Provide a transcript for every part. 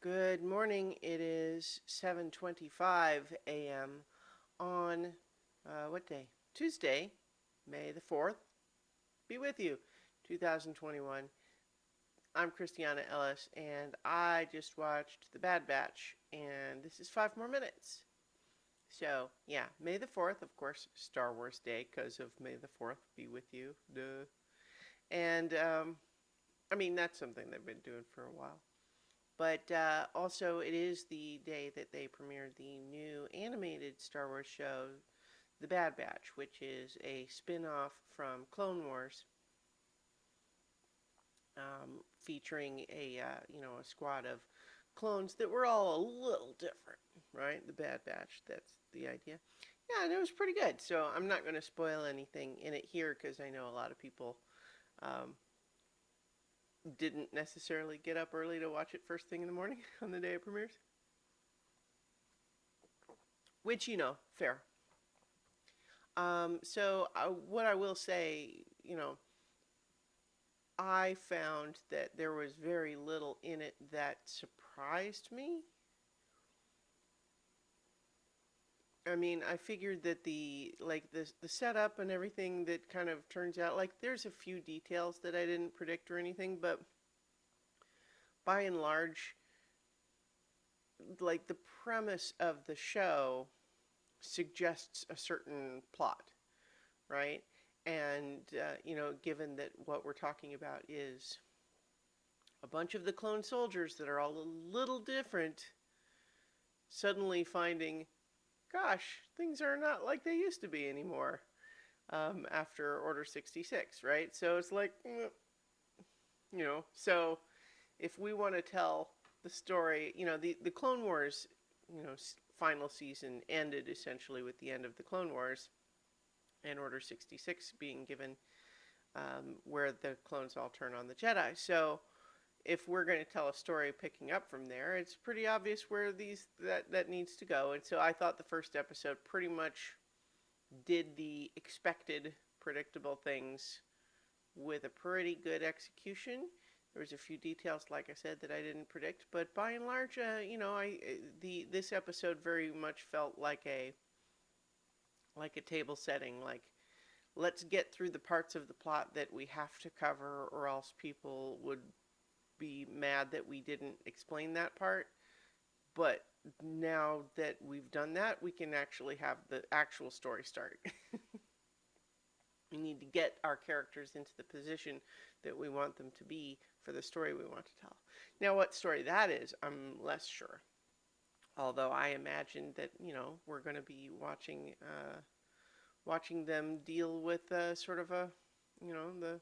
Good morning. It is 7:25 a.m. on what day? Tuesday, May the 4th. Be with you. 2021. I'm Christiana Ellis and I just watched The Bad Batch and this is 5 more minutes. So, yeah, May the 4th, of course, Star Wars Day because of May the 4th be with you. Duh. And I mean that's something they've been doing for a while. But also, it is the day that they premiered the new animated Star Wars show, The Bad Batch, which is a spin off from Clone Wars, featuring a squad of clones that were all a little different, right? The Bad Batch, that's the idea. Yeah, and it was pretty good. So I'm not going to spoil anything in it here because I know a lot of people um, didn't necessarily get up early to watch it first thing in the morning on the day it premieres. Which, fair. What I will say, I found that there was very little in it that surprised me. I mean, I figured that the setup and everything that kind of turns out like there's a few details that I didn't predict or anything, but by and large, like the premise of the show suggests a certain plot, right? And given that what we're talking about is a bunch of the clone soldiers that are all a little different suddenly finding, gosh, things are not like they used to be anymore after Order 66, right? So it's like, so if we want to tell the story, the Clone Wars, final season ended essentially with the end of the Clone Wars and Order 66 being given, where the clones all turn on the Jedi. So if we're going to tell a story picking up from there, it's pretty obvious where that needs to go. And so I thought the first episode pretty much did the expected, predictable things with a pretty good execution. There was a few details, like I said, that I didn't predict, but by and large, this episode very much felt like a table setting, like let's get through the parts of the plot that we have to cover, or else people would be mad that we didn't explain that part. But now that we've done that, we can actually have the actual story start. We need to get our characters into the position that we want them to be for the story we want to tell. Now, what story that is, I'm less sure. Although I imagine that we're going to be watching them deal with sort of the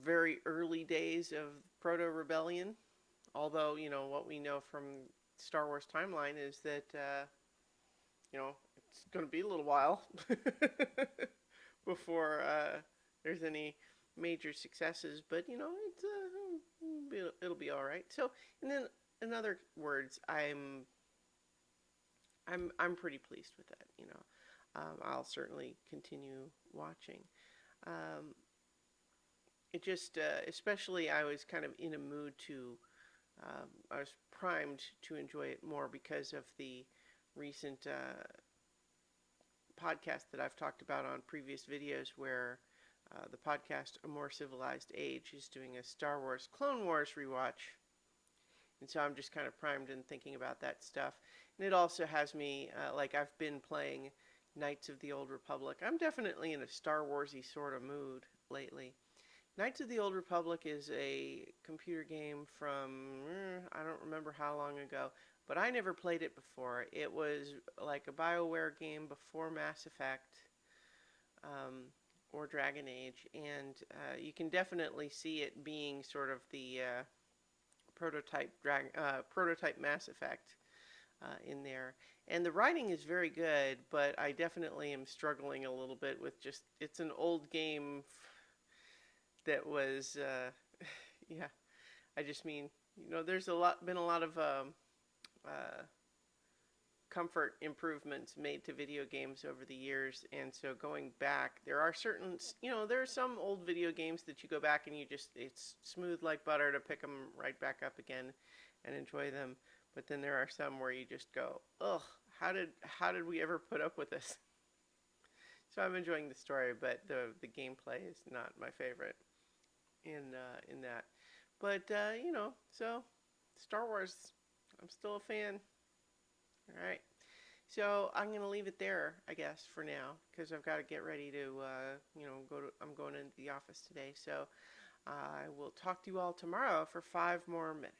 very early days of proto rebellion. Although what we know from Star Wars timeline is that it's going to be a little while before there's any major successes. But it'll be all right. So, and then in other words, I'm pretty pleased with that. I'll certainly continue watching. Um, it just, especially, I was kind of in a mood to. I was primed to enjoy it more because of the recent podcast that I've talked about on previous videos, where the podcast A More Civilized Age is doing a Star Wars Clone Wars rewatch. And so I'm just kind of primed and thinking about that stuff. And it also has me, like I've been playing Knights of the Old Republic. I'm definitely in a Star Warsy sort of mood lately. Knights of the Old Republic is a computer game from, I don't remember how long ago, but I never played it before. It was like a BioWare game before Mass Effect, um, or Dragon Age, and you can definitely see it being sort of the prototype Mass Effect in there. And the writing is very good, but I definitely am struggling a little bit with just, it's an old game that was, yeah, I just mean, there's been a lot of uh, comfort improvements made to video games over the years, and so going back, there are certain, there are some old video games that you go back and it's smooth like butter to pick them right back up again and enjoy them. But then there are some where you just go, ugh, how did we ever put up with this? So I'm enjoying the story, but the gameplay is not my favorite in that. But so Star Wars, I'm still a fan. All right. So I'm gonna leave it there, I guess, for now, because I've got to get ready to, I'm going into the office today. So I will talk to you all tomorrow for 5 more minutes.